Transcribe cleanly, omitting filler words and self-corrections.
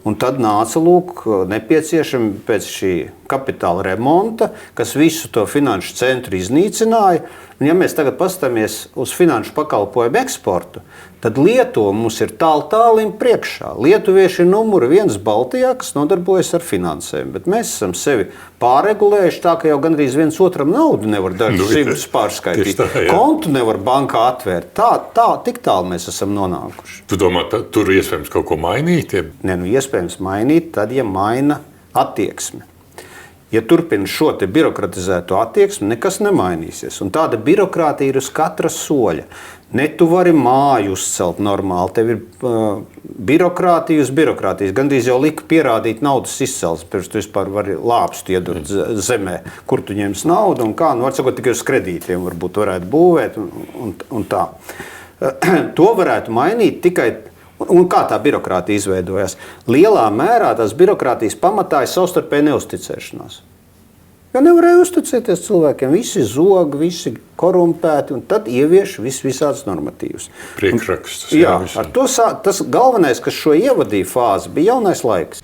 Un tad nāca lūk nepieciešami pēc šī kapitāla remonta, kas visu to finanšu centru iznīcināja. Un ja mēs tagad paskatāmies uz finanšu pakalpojumu eksportu, tad Lietuva mums ir tālim priekšā. Lietuvieši ir numuri 1 Baltijā, kas nodarbojas ar finansēm, bet mēs esam sevi pārregulējuši tā, ka jau gandrīz viens otram naudu nevar dažus simtus pārskaitīt. Kontu nevar bankā atvērt. Tik tālu mēs esam nonākuši. Tu domā, tur iespējams kaut ko mainīt? Ne, iespējams mainīt tad, ja maina attieksmi. Ja turpina šo te birokratizēto attieksmi, nekas nemainīsies. Un tāda birokrātija ir uz katra soļa. Ne tu vari māju uzcelt normāli, tev ir birokrātija uz birokrātijas. Gandrīz jau lika pierādīt naudas izcelsmi, pirms tu vispār vari lāpstu iedot zemē, kur tu ņems naudu un kā. Nu, var sakot, tikai uz kredītiem varbūt varētu būvēt un tā. To varētu mainīt tikai. Un kā tā birokrātija izveidojās? Lielā mērā tās birokrātijas pamatā ir savstarpēja neusticēšanās. Jo nevarēja uzticēties cilvēkiem. Visi zog, visi korumpēti, un tad ievieš visādus normatīvus. Priekšrakstus. Jā, ar to tas galvenais, kas šo ievadīja fāzi, bija jaunais laiks.